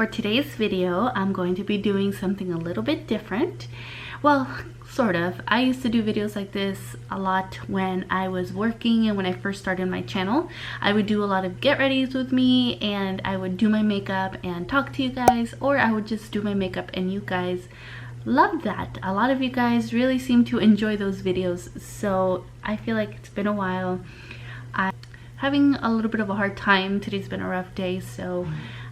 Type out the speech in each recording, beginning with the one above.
today's video, I'm going to be doing something a little bit different. Well, sort of. I used to do videos like this a lot when I was working and when I first started my channel. I would do a lot of get readies with me, and I would do my makeup and talk to you guys, or I would just do my makeup and you guys loved that. A lot of you guys really seem to enjoy those videos, so I feel like it's been a while. I'm having a little bit of a hard time. Today's been a rough day, so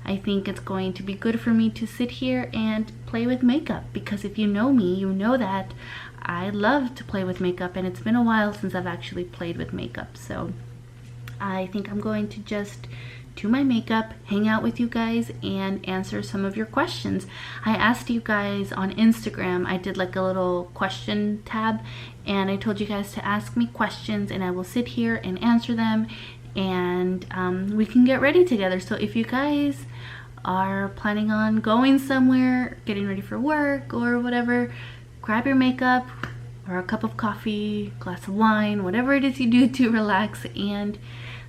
I think it's going to be good for me to sit here and play with makeup, because if you know me, you know that I love to play with makeup, and it's been a while since I've actually played with makeup. So I think I'm going to just do my makeup, hang out with you guys, and answer some of your questions. I asked you guys on Instagram, I did like a little question tab, and I told you guys to ask me questions and I will sit here and answer them, and we can get ready together. So if you guys are planning on going somewhere, getting ready for work or whatever, grab your makeup or a cup of coffee, glass of wine, whatever it is you do to relax, and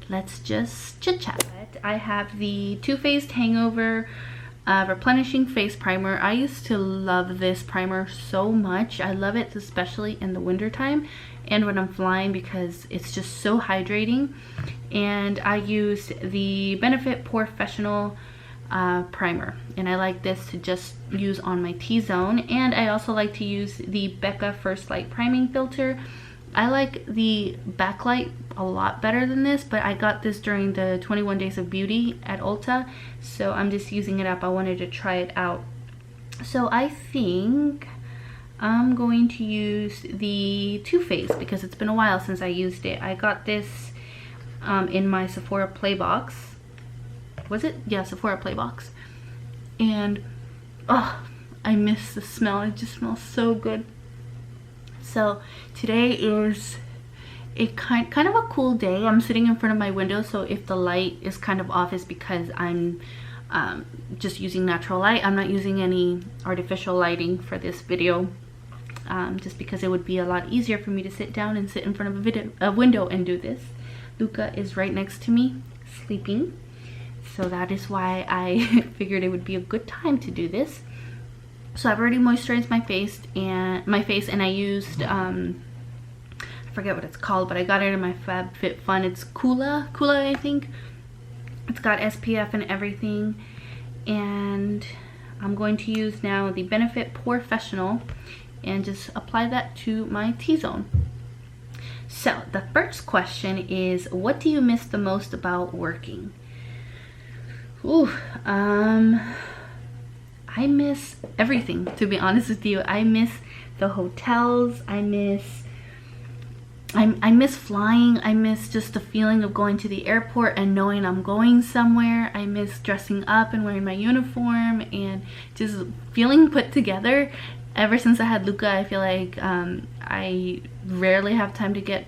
let's just chit chat. I have the Too Faced Hangover Replenishing Face Primer. I used to love this primer so much. I love it especially in the winter time and when I'm flying, because it's just so hydrating. And I used the Benefit Professional primer, and I like this to just use on my T-zone. And I also like to use the Becca First Light priming filter. I like the backlight a lot better than this, but I got this during the 21 Days of Beauty at Ulta, so I'm just using it up. I wanted to try it out. So I think I'm going to use the Too Faced because it's been a while since I used it. I got this in my Sephora Play box. Was it? Yeah, Sephora Play box. And oh, I miss the smell. It just smells so good. So today is a kind of a cool day. I'm sitting in front of my window, so if the light is kind of off, is because I'm just using natural light. I'm not using any artificial lighting for this video, just because it would be a lot easier for me to sit down and sit in front of a window and do this. Luca is right next to me sleeping, so that is why I figured it would be a good time to do this. So I've already moisturized my face, and I used I forget what it's called, but I got it in my FabFitFun. It's Kula, I think. It's got SPF and everything. And I'm going to use now the Benefit Professional and just apply that to my T-zone. So the first question is, what do you miss the most about working? Ooh, I miss everything, to be honest with you. I miss the hotels. I miss flying. I miss just the feeling of going to the airport and knowing I'm going somewhere. I miss dressing up and wearing my uniform and just feeling put together. Ever since I had Luca, I feel like I rarely have time to get,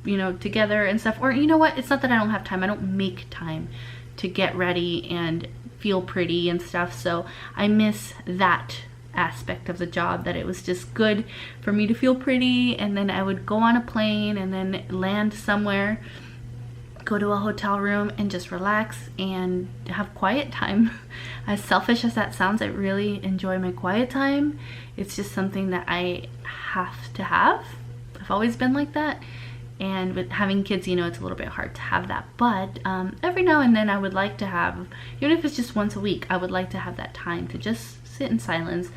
together and stuff. Or you know what? It's not that I don't have time. I don't make time to get ready and feel pretty and stuff. So I miss that aspect of the job, that it was just good for me to feel pretty, and then I would go on a plane and then land somewhere, go to a hotel room and just relax and have quiet time. As selfish as that sounds, I really enjoy my quiet time. It's just something that I have to have. I've always been like that. And with having kids, it's a little bit hard to have that. But every now and then I would like to have, even if it's just once a week, I would like to have that time to just sit in silence.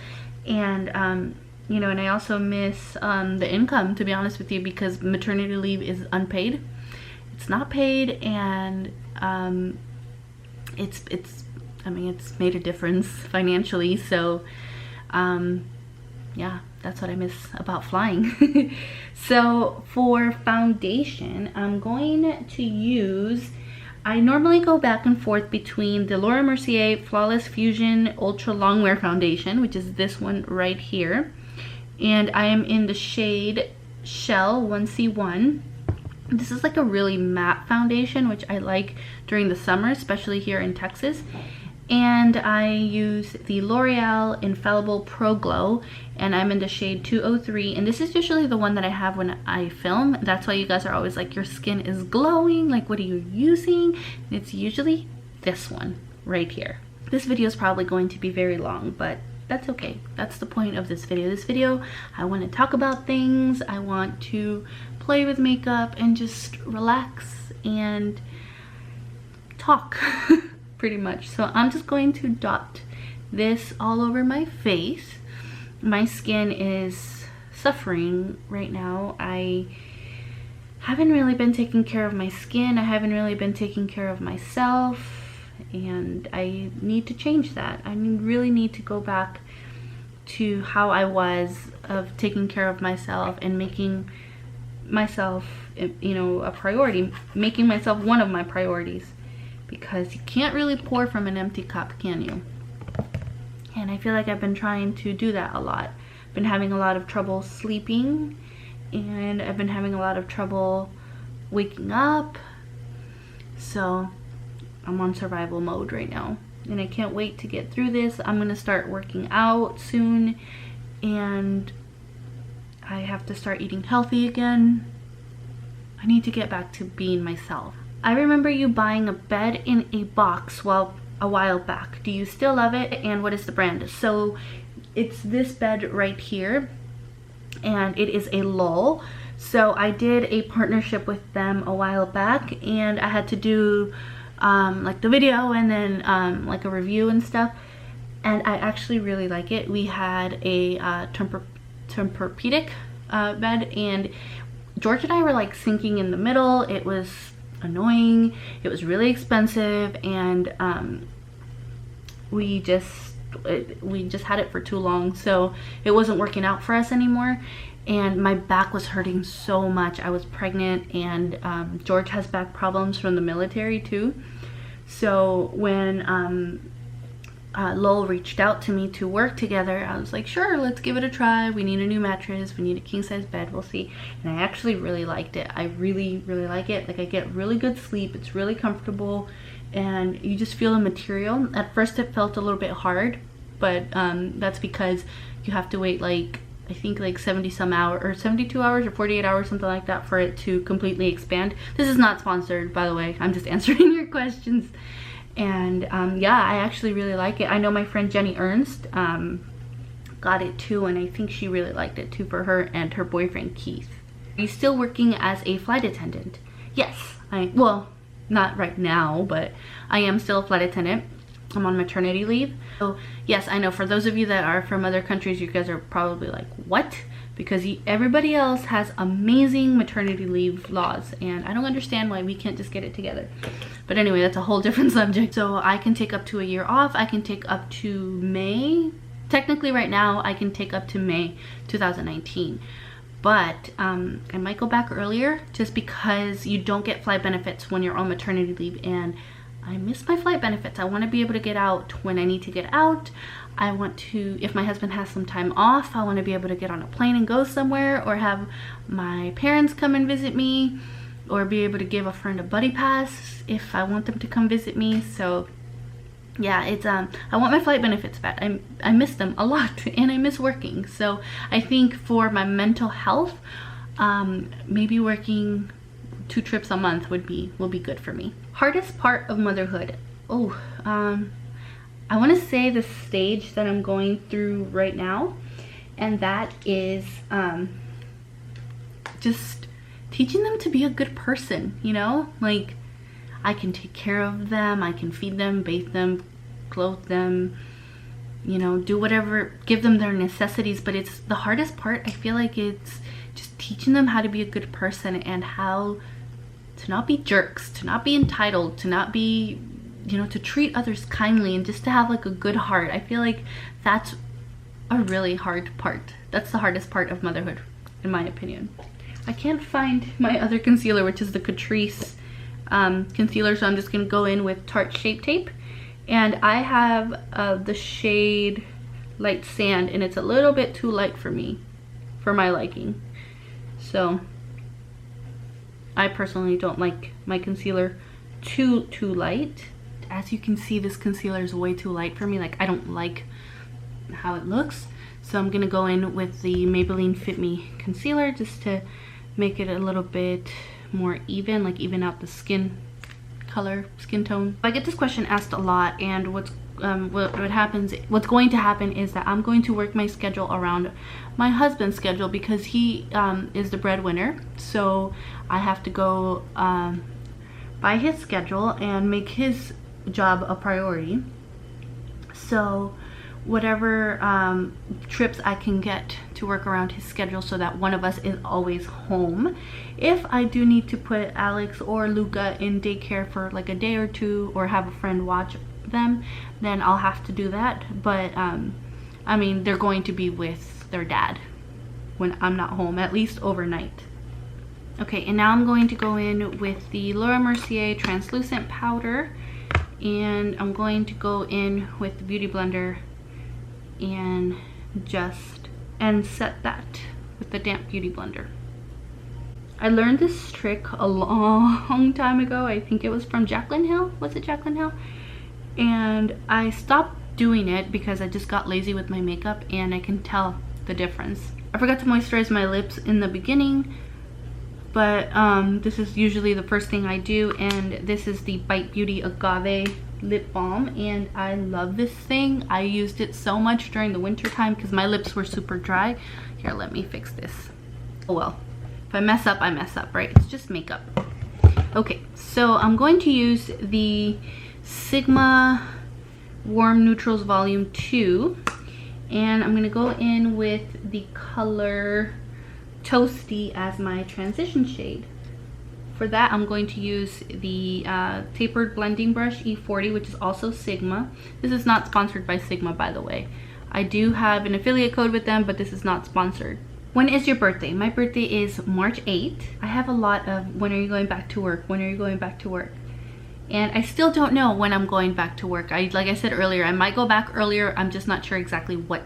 And, and I also miss the income, to be honest with you, because maternity leave is unpaid. It's not paid, and it's made a difference financially. So, yeah, that's what I miss about flying. So for foundation, I'm going to use, I normally go back and forth between the Laura Mercier Flawless Fusion Ultra Longwear Foundation, which is this one right here. And I am in the shade Shell 1C1. This is like a really matte foundation, which I like during the summer, especially here in Texas. And I use the L'Oreal Infallible Pro Glow, and I'm in the shade 203, and this is usually the one that I have when I film. That's why you guys are always like, your skin is glowing, like what are you using? And it's usually this one right here. This video is probably going to be very long, but that's okay. That's the point of this video. This video, I want to talk about things. I want to play with makeup and just relax and talk pretty much. So I'm just going to dot this all over my face. My skin is suffering right now. I haven't really been taking care of my skin. I haven't really been taking care of myself. And I need to change that. I really need to go back to how I was, of taking care of myself and making myself, you know, a priority, making myself one of my priorities, because you can't really pour from an empty cup, can you? And I feel like I've been trying to do that a lot. I've been having a lot of trouble sleeping, and I've been having a lot of trouble waking up. So I'm on survival mode right now, and I can't wait to get through this. I'm gonna start working out soon, and I have to start eating healthy again. I need to get back to being myself. I remember you buying a bed in a box a while back. Do you still love it, and what is the brand? So it's this bed right here, and it is a Lull. So I did a partnership with them a while back, and I had to do like the video and then like a review and stuff, and I actually really like it. We had a Tempur-Pedic bed, and George and I were like sinking in the middle. It was annoying, it was really expensive, and we just had it for too long, so it wasn't working out for us anymore. And my back was hurting so much. I was pregnant, and George has back problems from the military too. So when Lowell reached out to me to work together, I was like, sure, let's give it a try. We need a new mattress, we need a king size bed, we'll see. And I actually really liked it. I really like it. Like, I get really good sleep, it's really comfortable, and you just feel the material. At first it felt a little bit hard, but that's because you have to wait like, I think like 70 some hours, or 72 hours or 48 hours, something like that, for it to completely expand. This is not sponsored, by the way. I'm just answering your questions. And yeah, I actually really like it. I know my friend Jenny Ernst got it too, and I think she really liked it too, for her and her boyfriend Keith. Are you still working as a flight attendant? Yes, well, not right now, but I am still a flight attendant. I'm on maternity leave. So yes, I know for those of you that are from other countries, you guys are probably like, what? Because everybody else has amazing maternity leave laws, and I don't understand why we can't just get it together. But anyway, that's a whole different subject. So I can take up to a year off. I can take up to May. Technically right now I can take up to May 2019. But I might go back earlier, just because you don't get flight benefits when you're on maternity leave, and I miss my flight benefits. I want to be able to get out when I need to get out. I want to, if my husband has some time off, I want to be able to get on a plane and go somewhere, or have my parents come and visit me, or be able to give a friend a buddy pass if I want them to come visit me. So yeah, it's I want my flight benefits back. I miss them a lot, and I miss working. So I think for my mental health, maybe working 2 trips a month will be good for me. Hardest part of motherhood. Oh, I want to say the stage that I'm going through right now, and that is just teaching them to be a good person, you know? Like, I can take care of them, I can feed them, bathe them, clothe them, you know, do whatever, give them their necessities. But it's the hardest part. I feel like it's just teaching them how to be a good person, and how to not be jerks, to not be entitled, to not be, you know, to treat others kindly, and just to have like a good heart. I feel like that's a really hard part. That's the hardest part of motherhood, in my opinion. I can't find my other concealer, which is the Catrice concealer, so I'm just gonna go in with Tarte Shape Tape. And I have the shade Light Sand, and it's a little bit too light for me, for my liking. So I personally don't like my concealer too light. As you can see, this concealer is way too light for me. Like, I don't like how it looks. So I'm gonna go in with the Maybelline Fit Me concealer, just to make it a little bit more even, like even out the skin color, skin tone. I get this question asked a lot, and what's what's going to happen is that I'm going to work my schedule around my husband's schedule, because he is the breadwinner. So I have to go by his schedule and make his job a priority. So whatever trips I can get to work around his schedule, so that one of us is always home. If I do need to put Alex or Luca in daycare for like a day or two, or have a friend watch them, then I'll have to do that. But I mean, they're going to be with their dad when I'm not home, at least overnight. Okay, and now I'm going to go in with the Laura Mercier translucent powder, and I'm going to go in with the Beauty Blender and set that with the damp Beauty Blender. I learned this trick a long time ago. I think it was from Jaclyn Hill. Was it Jaclyn Hill? And I stopped doing it because I just got lazy with my makeup, and I can tell the difference. I forgot to moisturize my lips in the beginning, but this is usually the first thing I do, and this is the Bite Beauty Agave lip balm, and I love this thing. I used it so much during the winter time because my lips were super dry. Here, let me fix this. Oh well, if I mess up, I mess up, right? It's just makeup. Okay, so I'm going to use the Sigma Warm Neutrals Volume 2, and I'm going to go in with the color Toasty as my transition shade. For that, I'm going to use the tapered blending brush E40, which is also Sigma. This is not sponsored by Sigma, by the way. I do have an affiliate code with them, but this is not sponsored. When is your birthday? My birthday is March 8th. I have a lot of when are you going back to work? When are you going back to work? And I still don't know when I'm going back to work. Like I said earlier, I might go back earlier. I'm just not sure exactly what,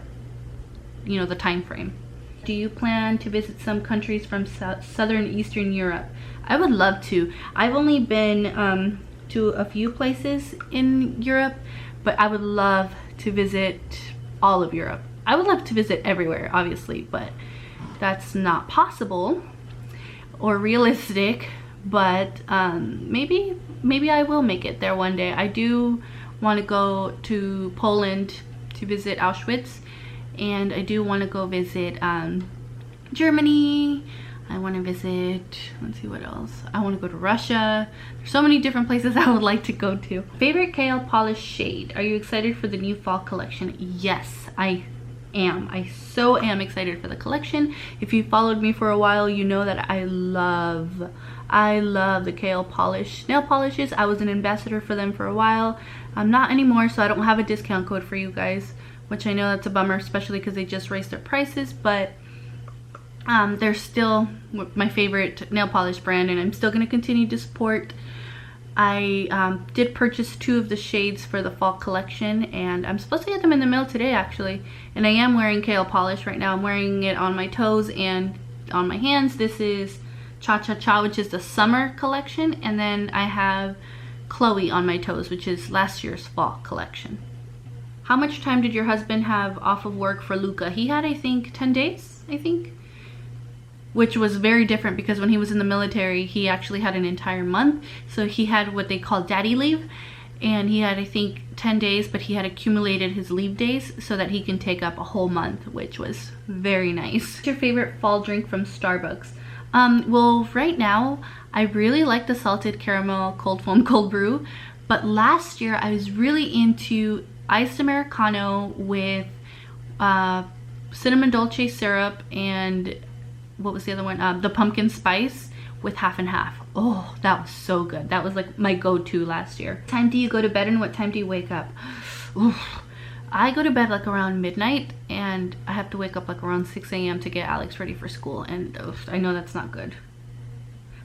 you know, the time frame. Do you plan to visit some countries from Southern Eastern Europe? I would love to. I've only been to a few places in Europe, but I would love to visit all of Europe. I would love to visit everywhere, obviously, but that's not possible or realistic. But maybe I will make it there one day. I do want to go to Poland to visit Auschwitz, and I do want to go visit Germany. I want to visit, let's see what else. I want to go to Russia. There's so many different places I would like to go to. Favorite kale polish shade? Are you excited for the new fall collection? Yes, I am. I so am excited for the collection. If you followed me for a while, you know that I love the kale polish nail polishes. I was an ambassador for them for a while. I'm not anymore, so I don't have a discount code for you guys, which I know that's a bummer, especially because they just raised their prices, but they're still my favorite nail polish brand, and I'm still going to continue to support. I did purchase 2 of the shades for the fall collection, and I'm supposed to get them in the mail today actually. And I am wearing kale polish right now. I'm wearing it on my toes and on my hands. This is Cha Cha Cha, which is the summer collection, and then I have Chloe on my toes, which is last year's fall collection. How much time did your husband have off of work for Luca? He had, I think, 10 days, I think. Which was very different because when he was in the military, he actually had an entire month. So he had what they call daddy leave. And he had, I think, 10 days, but he had accumulated his leave days so that he can take up a whole month, which was very nice. What's your favorite fall drink from Starbucks? Well, right now, I really like the salted caramel cold foam cold brew. But last year, I was really into iced Americano with cinnamon dolce syrup and what was the other one? The pumpkin spice with half and half. Oh, that was so good. That was like my go-to last year. What time do you go to bed and what time do you wake up? Oof. I go to bed like around midnight, and I have to wake up like around 6 a.m. to get Alex ready for school, and I know that's not good.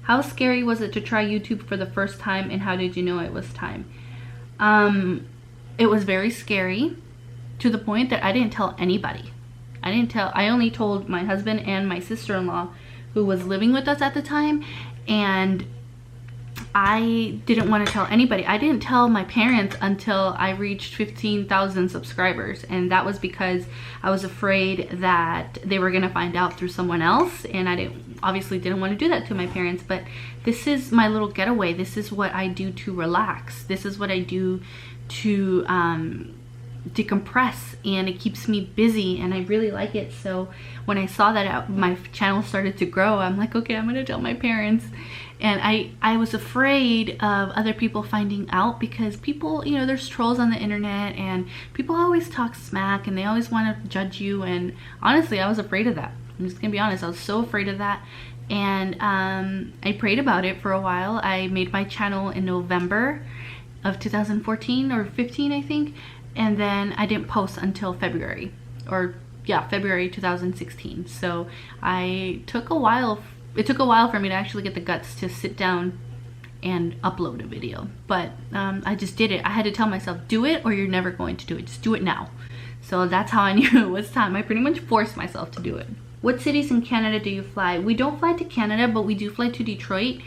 How scary was it to try YouTube for the first time, and how did you know it was time? It was very scary to the point that I didn't tell anybody. I only told my husband and my sister-in-law, who was living with us at the time, and I didn't want to tell anybody. I didn't tell my parents until I reached 15,000 subscribers, and that was because I was afraid that they were gonna find out through someone else, and I obviously didn't want to do that to my parents. But this is my little getaway. This is what I do to relax. This is what I do to decompress, and it keeps me busy, and I really like it. So when I saw that my channel started to grow, I'm like, okay, I'm gonna tell my parents. And I was afraid of other people finding out, because people, you know, there's trolls on the internet and people always talk smack and they always want to judge you. And honestly, I was afraid of that. I'm just gonna be honest, I was so afraid of that. And I prayed about it for a while. I made my channel in November of 2014 or 15, I think. And then I didn't post until February, or yeah, February 2016. So I took a while. It took a while for me to actually get the guts to sit down and upload a video. But I just did it. I had to tell myself, do it or you're never going to do it. Just do it now. So that's how I knew it was time. I pretty much forced myself to do it. What cities in Canada do you fly? We don't fly to Canada, but we do fly to Detroit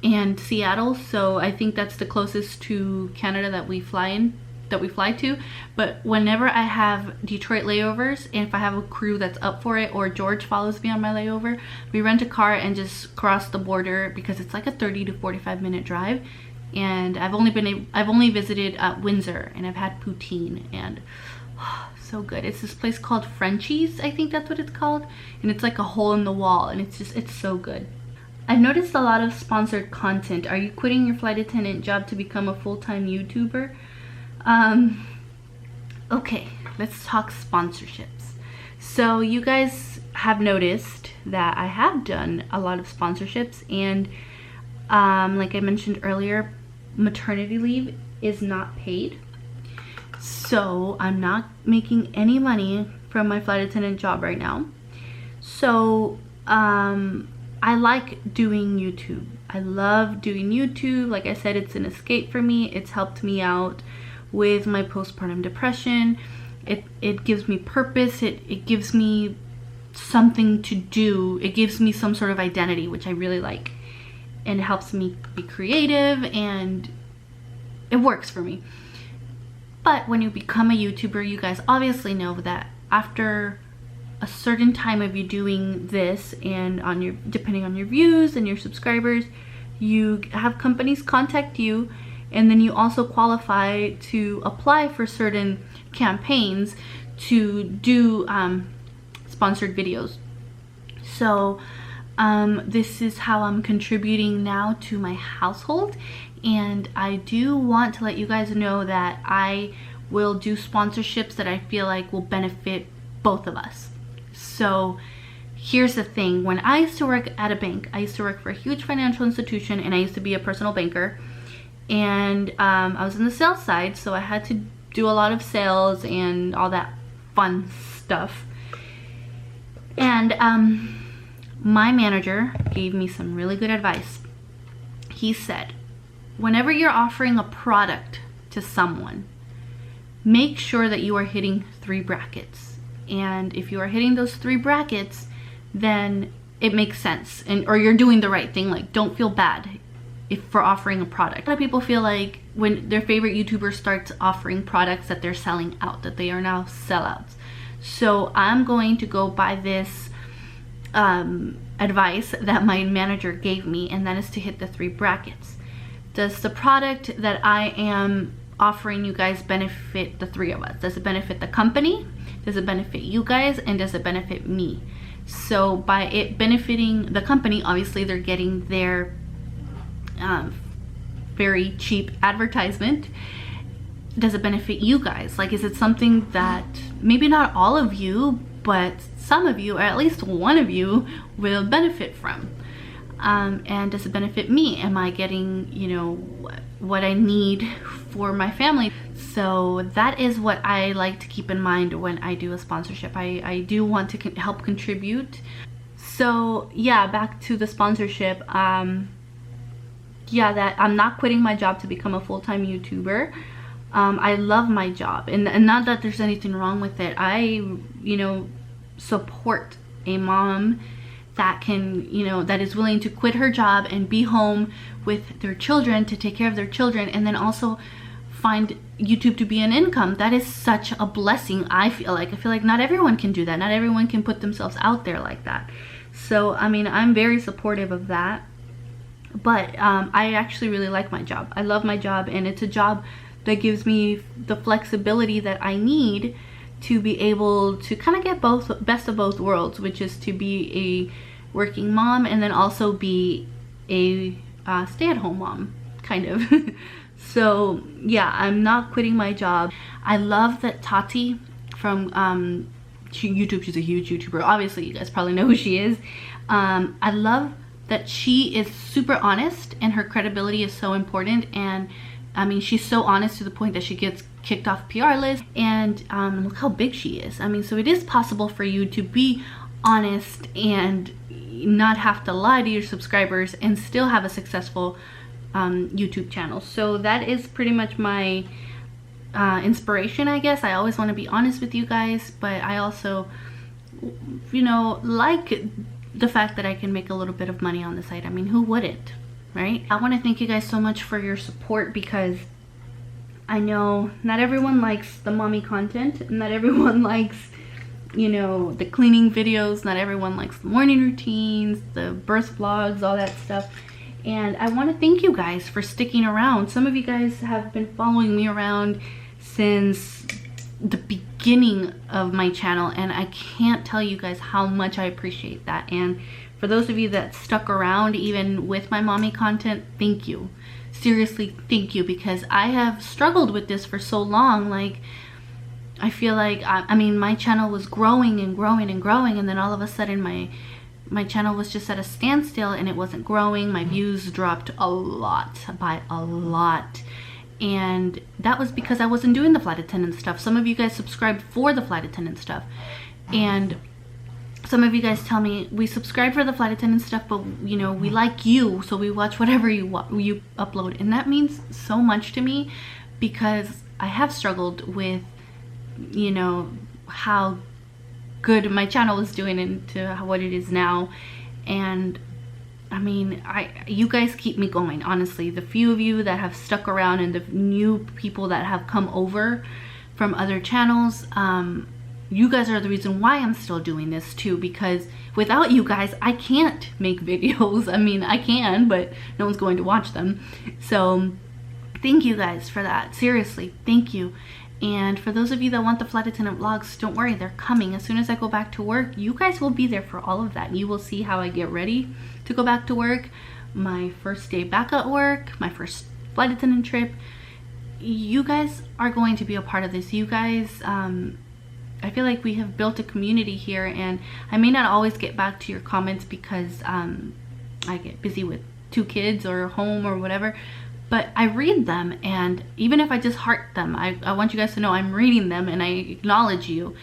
and Seattle. So I think that's the closest to Canada that we fly to. But whenever I have Detroit layovers, and if I have a crew that's up for it, or George follows me on my layover, we rent a car and just cross the border, because it's like a 30 to 45 minute drive. And I've only visited Windsor, and I've had poutine, and so good. It's this place called Frenchie's, I think that's what it's called, and it's like a hole in the wall, and it's so good. I've noticed a lot of sponsored content. Are you quitting your flight attendant job to become a full-time YouTuber? Okay, let's talk sponsorships. So you guys have noticed that I have done a lot of sponsorships, and like I mentioned earlier, maternity leave is not paid. So I'm not making any money from my flight attendant job right now. So I like doing YouTube. I love doing YouTube. Like I said, it's an escape for me. It's helped me out with my postpartum depression. It gives me purpose. It gives me something to do. It gives me some sort of identity, which I really like. And it helps me be creative, and it works for me. But when you become a YouTuber, you guys obviously know that after a certain time of you doing this, and depending on your views and your subscribers, you have companies contact you, and then you also qualify to apply for certain campaigns to do sponsored videos. So this is how I'm contributing now to my household, and I do want to let you guys know that I will do sponsorships that I feel like will benefit both of us. So here's the thing. When I used to work at a bank, I used to work for a huge financial institution, and I used to be a personal banker, and I was in the sales side, so I had to do a lot of sales and all that fun stuff. And my manager gave me some really good advice. He said, whenever you're offering a product to someone, make sure that you are hitting 3 brackets. And if you are hitting those 3 brackets, then it makes sense, or you're doing the right thing. Like, don't feel bad for offering a product. A lot of people feel like when their favorite YouTuber starts offering products that they're selling out, that they are now sellouts. So I'm going to go by this advice that my manager gave me, and that is to hit the 3 brackets. Does the product that I am offering you guys benefit the 3 of us? Does it benefit the company? Does it benefit you guys? And does it benefit me? So by it benefiting the company, obviously they're getting their very cheap advertisement. Does it benefit you guys? Like, is it something that maybe not all of you, but some of you, or at least one of you, will benefit from? And does it benefit me? Am I getting, you know, what I need for my family? So that is what I like to keep in mind when I do a sponsorship. I do want to help contribute. So yeah, back to the sponsorship. Yeah, that I'm not quitting my job to become a full-time YouTuber. I love my job, and not that there's anything wrong with it. I, you know, support a mom that can, you know, that is willing to quit her job and be home with their children, to take care of their children, and then also find YouTube to be an income. That is such a blessing. I feel like not everyone can do that. Not everyone can put themselves out there like that. So I mean, I'm very supportive of that. But I actually really like my job. I love my job, and it's a job, that gives me the flexibility that I need to be able to kind of get both, best of both worlds, which is to be a working mom and then also be a stay-at-home mom, kind of. So yeah, I'm not quitting my job. I love that Tati from YouTube, she's a huge YouTuber. Obviously, you guys probably know who she is. I love that she is super honest and her credibility is so important. And I mean, she's so honest to the point that she gets kicked off PR lists. And look how big she is. I mean, so it is possible for you to be honest and not have to lie to your subscribers and still have a successful YouTube channel. So that is pretty much my inspiration, I guess. I always want to be honest with you guys, but I also, you know, like the fact that I can make a little bit of money on the site. I mean, who wouldn't, right? I want to thank you guys so much for your support, because I know not everyone likes the mommy content, not everyone likes, you know, the cleaning videos, not everyone likes the morning routines, the birth vlogs, all that stuff. And I want to thank you guys for sticking around. Some of you guys have been following me around since the beginning of my channel, and I can't tell you guys how much I appreciate that. And for those of you that stuck around even with my mommy content, thank you. Seriously, thank you, because I have struggled with this for so long. Like, I feel like, I mean, my channel was growing and growing and growing, and then all of a sudden my channel was just at a standstill and it wasn't growing. My views dropped a lot, by a lot. And that was because I wasn't doing the flight attendant stuff. Some of you guys subscribed for the flight attendant stuff. And some of you guys tell me, we subscribe for the flight attendant stuff, but you know, we like you, so we watch whatever you upload. And that means so much to me, because I have struggled with, you know, how good my channel is doing into what it is now. And I mean, you guys keep me going, honestly. The few of you that have stuck around and the new people that have come over from other channels, you guys are the reason why I'm still doing this too, because without you guys I can't make videos. I mean, I can, but no one's going to watch them. So thank you guys for that. Seriously, thank you. And for those of you that want the flight attendant vlogs, don't worry, they're coming. As soon as I go back to work, you guys will be there for all of that. You will see how I get ready to go back to work, my first day back at work, my first flight attendant trip. You guys are going to be a part of this. You guys, I feel like we have built a community here, and I may not always get back to your comments because I get busy with 2 kids or home or whatever. But I read them, and even if I just heart them, I want you guys to know I'm reading them and I acknowledge you.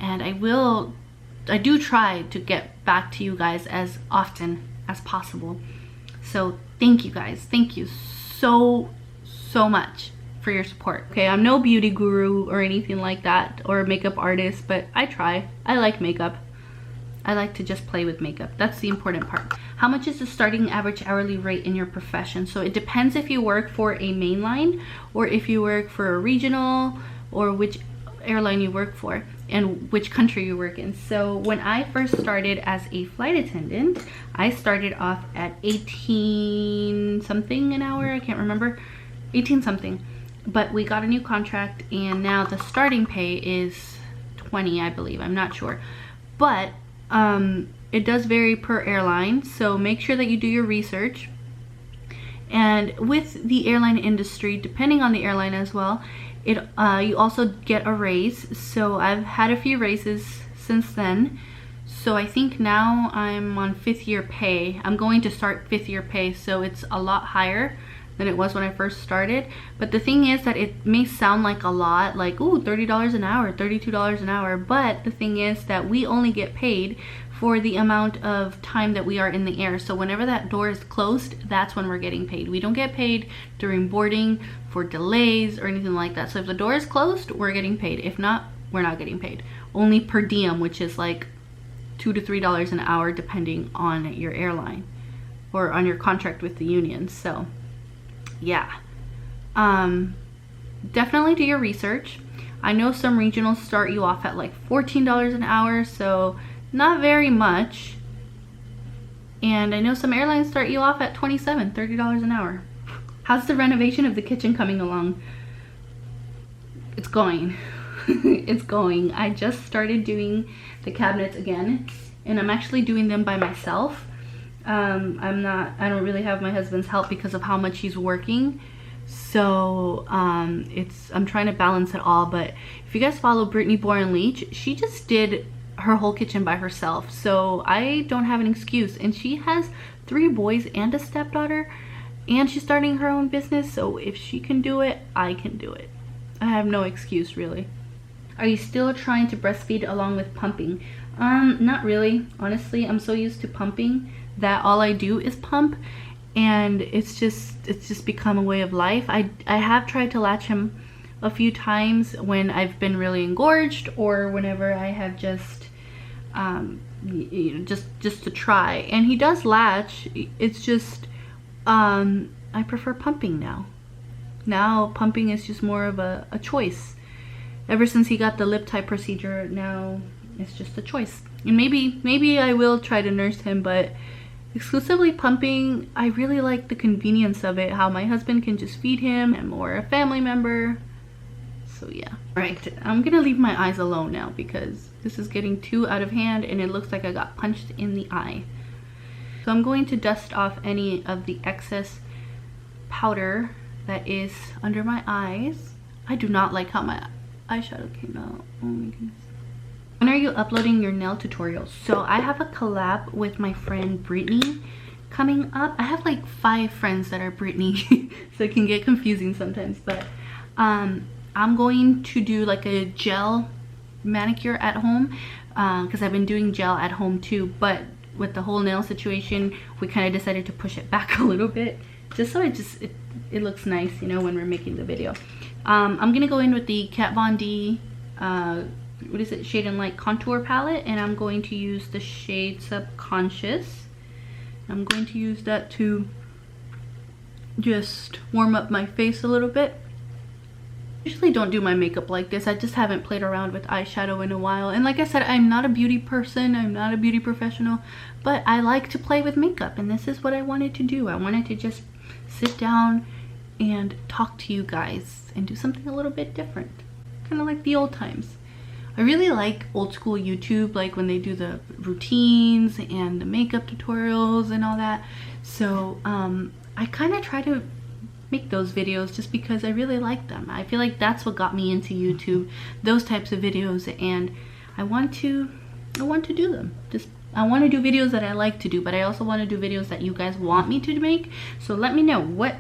And I do try to get back to you guys as often as possible. So thank you guys. Thank you so much for your support. Okay, I'm no beauty guru or anything like that, or makeup artist, but I try. I like makeup. I like to just play with makeup. That's the important part. How much is the starting average hourly rate in your profession? So it depends if you work for a mainline or if you work for a regional, or which airline you work for and which country you work in. So when I first started as a flight attendant, I started off at 18 something an hour. I can't remember, 18 something. But we got a new contract, and now the starting pay is 20, I believe. I'm not sure. But it does vary per airline, so make sure that you do your research. And with the airline industry, depending on the airline as well, you also get a raise. So I've had a few raises since then. So I think now I'm on 5th year pay. I'm going to start 5th year pay, so it's a lot higher than it was when I first started. But the thing is that it may sound like a lot, like, ooh, $30 an hour, $32 an hour. But the thing is that we only get paid for the amount of time that we are in the air. So whenever that door is closed, that's when we're getting paid. We don't get paid during boarding, for delays, or anything like that. So if the door is closed, we're getting paid. If not, we're not getting paid. Only per diem, which is like $2 to $3 an hour depending on your airline or on your contract with the union. So yeah, definitely do your research. I know some regionals start you off at like $14 an hour, so not very much. And I know some airlines start you off at $27, $30 an hour. How's the renovation of the kitchen coming along? it's going. It's going. I just started doing the cabinets again, and I'm actually doing them by myself. I don't really have my husband's help because of how much he's working. So I'm trying to balance it all. But if you guys follow Brittany Boren Leach, she just did her whole kitchen by herself. So I don't have an excuse. And she has 3 boys and a stepdaughter, and she's starting her own business. So if she can do it, I can do it. I have no excuse, really. Are you still trying to breastfeed along with pumping? Not really. Honestly, I'm so used to pumping that all I do is pump, and it's just become a way of life. I have tried to latch him a few times when I've been really engorged, or whenever I have just just to try, and he does latch. It's just I prefer pumping now. Pumping is just more of a choice. Ever since he got the lip tie procedure, now it's just a choice. And maybe I will try to nurse him, but exclusively pumping, I really like the convenience of it, how my husband can just feed him, or a family member. So yeah. Right, I'm gonna leave my eyes alone now because this is getting too out of hand and it looks like I got punched in the eye. So I'm going to dust off any of the excess powder that is under my eyes. I do not like how my eyeshadow came out. Oh my goodness. When are you uploading your nail tutorials? So I have a collab with my friend Brittany coming up. I have like 5 friends that are Brittany, so it can get confusing sometimes, but I'm going to do like a gel manicure at home because I've been doing gel at home too, but with the whole nail situation, we kind of decided to push it back a little bit just so it looks nice, you know, when we're making the video. I'm gonna go in with the Kat Von D what is it, Shade and Light contour palette, and I'm going to use the shade Subconscious. I'm going to use that to just warm up my face a little bit. I usually don't do my makeup like this. I just haven't played around with eyeshadow in a while, and like I said, I'm not a beauty person, I'm not a beauty professional, but I like to play with makeup, and this is what I wanted to do. I wanted to just sit down and talk to you guys and do something a little bit different, kind of like the old times. I really like old school YouTube, like when they do the routines and the makeup tutorials and all that. So I kind of try to make those videos just because I really like them. I feel like that's what got me into YouTube, those types of videos, and I want to do them. I want to do videos that I like to do, but I also want to do videos that you guys want me to make. So let me know, what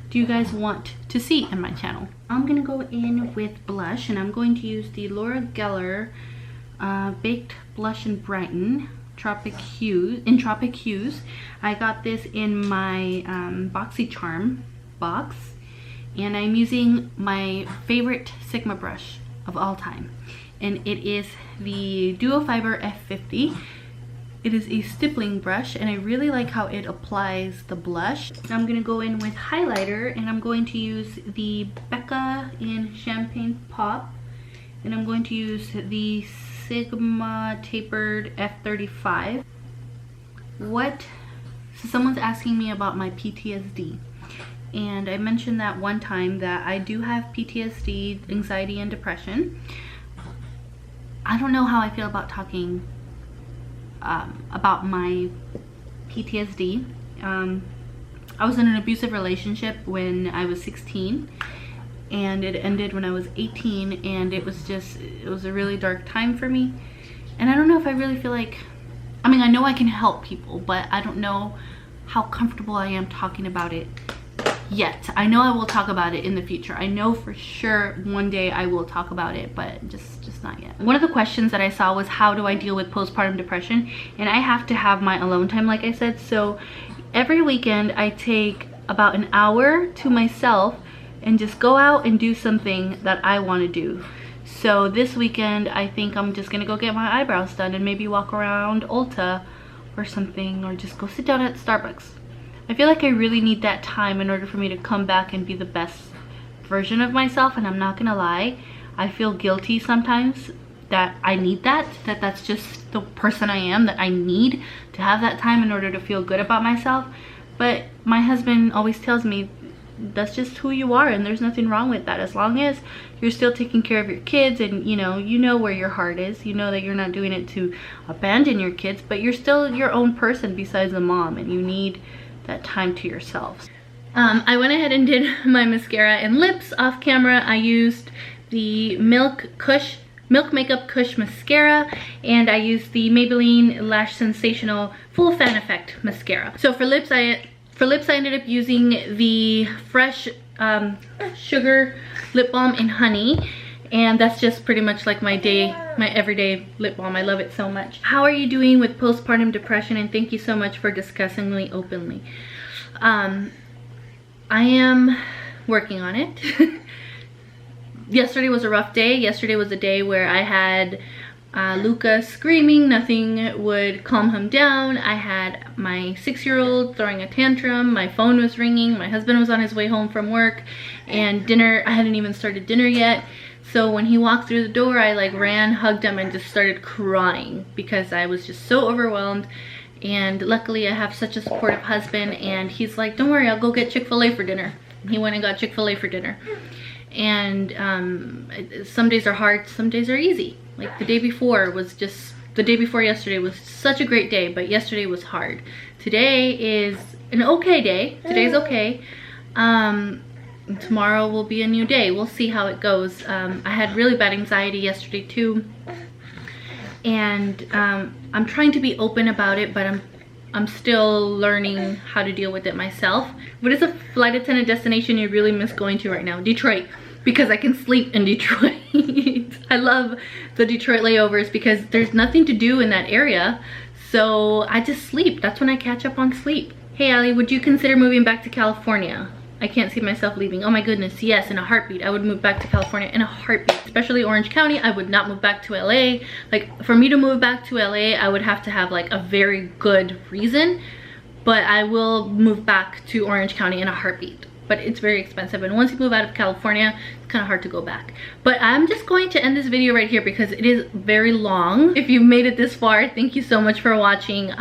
do you guys want to see in my channel? I'm gonna go in with blush, and I'm going to use the Laura Geller Baked Blush and Brighten Tropic Hues. I got this in my BoxyCharm box, and I'm using my favorite Sigma brush of all time, and it is the Duo Fiber F50. It is a stippling brush, and I really like how it applies the blush. I'm going to go in with highlighter, and I'm going to use the Becca in Champagne Pop, and I'm going to use the Sigma Tapered F35. So someone's asking me about my PTSD, and I mentioned that one time that I do have PTSD, anxiety, and depression. I don't know how I feel about talking about my PTSD. I was in an abusive relationship when I was 16, and it ended when I was 18, and it was a really dark time for me. And I don't know if I really feel like, I mean, I know I can help people, but I don't know how comfortable I am talking about it yet. I know I will talk about it in the future. I know for sure one day I will talk about it, but just not yet. One of the questions that I saw was, how do I deal with postpartum depression? And I have to have my alone time, like I said. So every weekend I take about an hour to myself and just go out and do something that I want to do. So this weekend I think I'm just gonna go get my eyebrows done and maybe walk around Ulta or something, or just go sit down at Starbucks. I feel like I really need that time in order for me to come back and be the best version of myself. And I'm not gonna lie, I feel guilty sometimes that I need that's just the person I am, that I need to have that time in order to feel good about myself. But my husband always tells me, that's just who you are, and there's nothing wrong with that, as long as you're still taking care of your kids, and you know where your heart is. You know that you're not doing it to abandon your kids, but you're still your own person besides a mom, and you need that time to yourself. I went ahead and did my mascara and lips off camera. I used the Milk Makeup Kush mascara, and I used the Maybelline Lash Sensational Full Fan Effect mascara. So for lips I ended up using the Fresh Sugar Lip Balm in Honey, and that's just pretty much like my everyday lip balm. I love it so much. How are you doing with postpartum depression? And thank you so much for discussing me openly. I am working on it. Yesterday was a rough day. Yesterday was a day where I had Luca screaming. Nothing would calm him down. I had my 6-year-old throwing a tantrum. My phone was ringing. My husband was on his way home from work, and dinner, I hadn't even started dinner yet. So when he walked through the door, I like ran, hugged him, and just started crying because I was just so overwhelmed. And luckily I have such a supportive husband, and he's like, don't worry, I'll go get Chick-fil-A for dinner. And he went and got Chick-fil-A for dinner. And some days are hard, some days are easy. Like the day before yesterday was such a great day, but yesterday was hard. Today is an okay day. Today's okay. Tomorrow will be a new day. We'll see how it goes. I had really bad anxiety yesterday too, and I'm trying to be open about it, but I'm still learning how to deal with it myself. What is a flight attendant destination you really miss going to right now? Detroit, because I can sleep in Detroit. I love the Detroit layovers because there's nothing to do in that area, so I just sleep. That's when I catch up on sleep. Hey Allie, would you consider moving back to California? I can't see myself leaving. Oh my goodness, yes, in a heartbeat. I would move back to California in a heartbeat, especially Orange County. I would not move back to LA. Like, for me to move back to LA, I would have to have like a very good reason, but I will move back to Orange County in a heartbeat. But it's very expensive, and once you move out of California, it's kind of hard to go back. But I'm just going to end this video right here because it is very long. If you've made it this far, thank you so much for watching.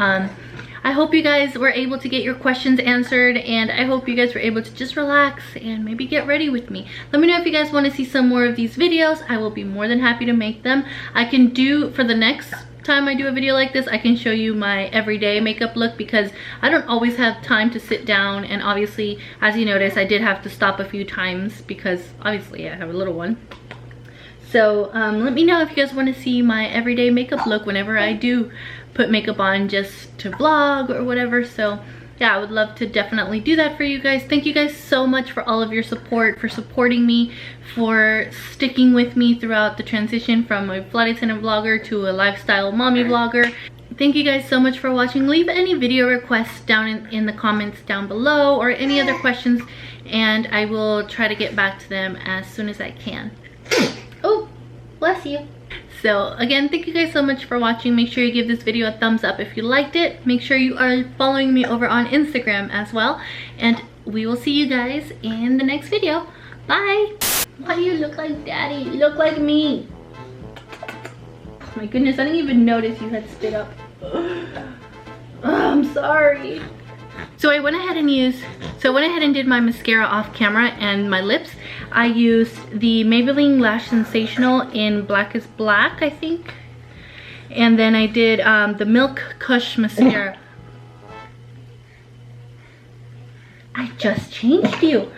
I hope you guys were able to get your questions answered, and I hope you guys were able to just relax and maybe get ready with me. Let me know if you guys want to see some more of these videos. I will be more than happy to make them. I can do, for the next time I do a video like this, I can show you my everyday makeup look because I don't always have time to sit down, and obviously, as you notice, I did have to stop a few times because obviously I have a little one. So let me know if you guys want to see my everyday makeup look whenever I do put makeup on just to vlog or whatever. So yeah, I would love to definitely do that for you guys. Thank you guys so much for all of your support, for supporting me, for sticking with me throughout the transition from a flight attendant vlogger to a lifestyle mommy vlogger. Thank you guys so much for watching. Leave any video requests down in the comments down below, or any other questions, and I will try to get back to them as soon as I can. Oh, bless you. So again, thank you guys so much for watching. Make sure you give this video a thumbs up if you liked it. Make sure you are following me over on Instagram as well. And we will see you guys in the next video. Bye. Why do you look like daddy? You look like me. Oh my goodness, I didn't even notice you had spit up. Oh, I'm sorry. So I went ahead and did my mascara off camera and my lips. I used the Maybelline Lash Sensational in Black is Black, I think. And then I did the Milk Kush mascara. I just changed you.